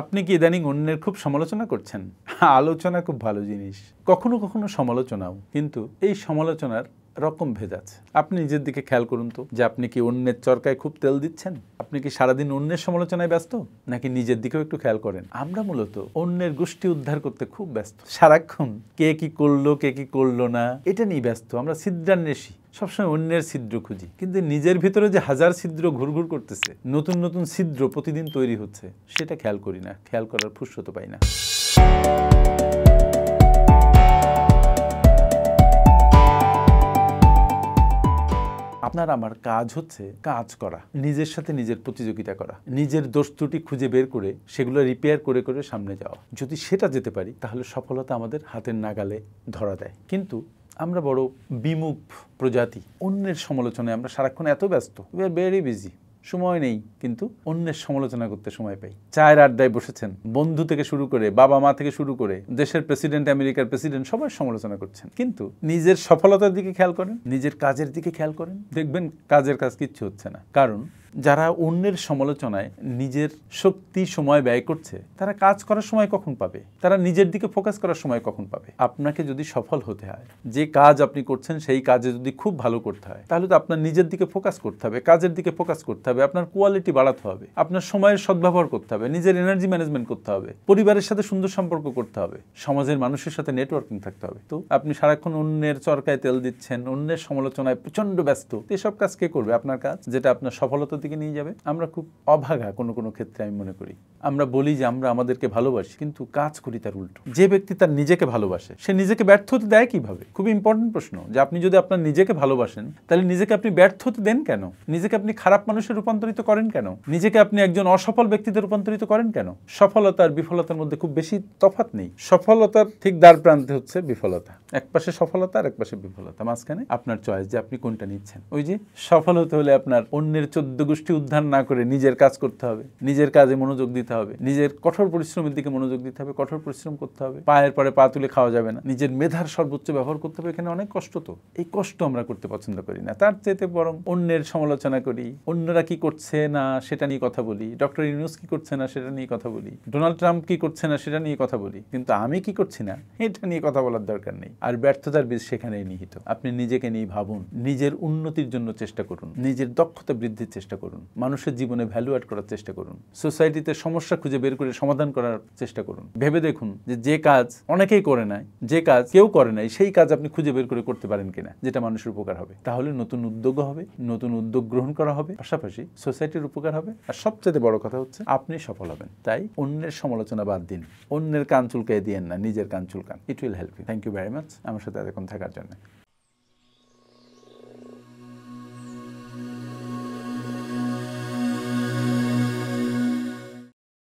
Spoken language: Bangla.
আপনি কি ইদানিং অন্যের খুব সমালোচনা করছেন? আলোচনা খুব ভালো জিনিস, কখনো কখনো সমালোচনাও, কিন্তু এই সমালোচনার রকম ভেদ আছে। আপনি নিজের দিকে খেয়াল করুন তো, যে আপনি কি অন্যের চরকায় খুব তেল দিচ্ছেন? আপনি কি সারাদিন অন্যের সমালোচনায় ব্যস্ত, নাকি নিজের দিকেও একটু খেয়াল করেন? আমরা মূলত অন্যের গোষ্ঠী উদ্ধার করতে খুব ব্যস্ত, সারাক্ষণ কে কি করলো কে কি করলো না এটা নিয়ে ব্যস্ত। আমরা ছিদ্রান্বেষী, সবসময় অন্যের ছিদ্র খুঁজি, কিন্তু নিজের ভিতরে যে হাজার ছিদ্র ঘুরঘুর করতেছে, নতুন নতুন ছিদ্র প্রতিদিন তৈরি হচ্ছে, সেটা খেয়াল করি না, খেয়াল করার ফুরসত পাই না। আপনার আমার কাজ হচ্ছে কাজ করা, নিজের সাথে নিজের প্রতিযোগিতা করা, নিজের দোষ ত্রুটি খুঁজে বের করে সেগুলো রিপেয়ার করে করে সামনে যাওয়া। যদি সেটা যেতে পারি, তাহলে সফলতা আমাদের হাতের নাগালে ধরা দেয়। কিন্তু আমরা বড় বিমুখ প্রজাতি, অন্যের সমালোচনায় আমরা সারাক্ষণ এত ব্যস্ত, উই আর ভেরি বিজি, সময় নেই, কিন্তু অন্যের সমালোচনা করতে সময় পাই। চায়ের আড্ডায় বসেছেন, বন্ধু থেকে শুরু করে বাবা মা থেকে শুরু করে দেশের প্রেসিডেন্ট, আমেরিকার প্রেসিডেন্ট, সবাই সমালোচনা করছেন, কিন্তু নিজের সফলতার দিকে খেয়াল করেন, নিজের কাজের দিকে খেয়াল করেন, দেখবেন কাজের কাজ কিচ্ছু হচ্ছে না। কারণ যারা অন্যের সমালোচনায় নিজের শক্তি সময় ব্যয় করছে, তারা কাজ করার সময় কখন পাবে? তারা নিজের দিকে ফোকাস করার সময় কখন পাবে? আপনাকে যদি সফল হতে হয়, যে কাজ আপনি করছেন সেই কাজে যদি খুব ভালো করতে হয়, তাহলে তো আপনার নিজের দিকে ফোকাস করতে হবে, কাজের দিকে ফোকাস করতে হবে, আপনার কোয়ালিটি বাড়াতে হবে, আপনার সময়ের সদ্ব্যবহার করতে হবে, নিজের এনার্জি ম্যানেজমেন্ট করতে হবে, পরিবারের সাথে সুন্দর সম্পর্ক করতে হবে, সমাজের মানুষের সাথে নেটওয়ার্কিং থাকতে হবে। তো আপনি সারাক্ষণ অন্যের চরকায় তেল দিচ্ছেন, অন্যের সমালোচনায় প্রচন্ড ব্যস্ত। এসব কাজ কে করবে? আপনার কাজ, যেটা আপনার সফলতা দিকে নিয়ে যাবে। আমরা খুব অভাগা কোনো কোনো ক্ষেত্রে, আমি মনে করি। আমরা বলি যে আমরা আমাদেরকে ভালোবাসি, কিন্তু কাজ করি তার উল্টো। যে ব্যক্তি তার নিজেকে ভালোবাসে, সে নিজেকে ব্যর্থ হতে দেয় কিভাবে? খুব ইম্পর্টেন্ট প্রশ্ন, যে আপনি যদি আপনার নিজেকে ভালোবাসেন, তাহলে নিজেকে আপনি ব্যর্থ হতে দেন কেন? নিজেকে আপনি খারাপ মানুষে রূপান্তরিত করেন কেন? নিজেকে আপনি একজন অসফল ব্যক্তিতে রূপান্তরিত করেন কেন? সফলতা আর বিফলতার মধ্যে খুব বেশি তফাৎ নেই। সফলতার ঠিক দ্বার প্রান্তে হচ্ছে বিফলতা, এক পাশে সফলতা আর এক পাশে বিফলতা, মাঝখানে আপনার চয়েস যে আপনি কোনটা নিচ্ছেন। ওই যে সফল হতে হলে আপনার অন্যের 14 গোষ্ঠী উদ্ধার না করে নিজের কাজ করতে হবে, নিজের কাজে মনোযোগ দিতে হবে, নিজের কঠোর পরিশ্রমের দিকে মনোযোগ দিতে হবে, কঠোর পরিশ্রম করতে হবে, পায়ের পরে পা তুলে খাওয়া যাবে না, নিজের মেধার সর্বোচ্চ ব্যবহার করতে হবে। এখানে অনেক কষ্ট, তো এই কষ্ট আমরা করতে পছন্দ করি না। তার চাইতে বরং অন্যের সমালোচনা করি, অন্যরা কি করছে না সেটা নিয়ে কথা বলি, ডক্টর ইউনূস কি করছে না সেটা নিয়ে কথা বলি, ডোনাল্ড ট্রাম্প কি করছে না সেটা নিয়ে কথা বলি, কিন্তু আমি কি করছি না এটা নিয়ে কথা বলার দরকার নেই। আর ব্যর্থতার বীজ সেখানেই নিহিত। আপনি নিজেকে নিয়ে ভাবুন, নিজের উন্নতির জন্য চেষ্টা করুন, নিজের দক্ষতা বৃদ্ধির চেষ্টা করুন, মানুষের জীবনে ভ্যালু অ্যাড করার চেষ্টা করুন, সোসাইটিতে সমস্যা খুঁজে বের করে সমাধান করার চেষ্টা করুন। ভেবে দেখুন যে কাজ অনেকেই করে নাই, যে কাজ কেউ করে নাই, সেই কাজ আপনি খুঁজে বের করে করতে পারেন কিনা, যেটা মানুষের উপকার হবে। তাহলে নতুন উদ্যোগ হবে, নতুন উদ্যোগ গ্রহণ করা হবে, পাশাপাশি সোসাইটির উপকার হবে, আর সবচেয়ে বড় কথা হচ্ছে আপনি সফল হবেন। তাই অন্যের সমালোচনা বাদ দিন, অন্যের কান চুলকায় দিয়েন না, নিজের কান চুলকান। It will help you. Thank you very much আমার সাথে এতক্ষণ থাকার জন্য।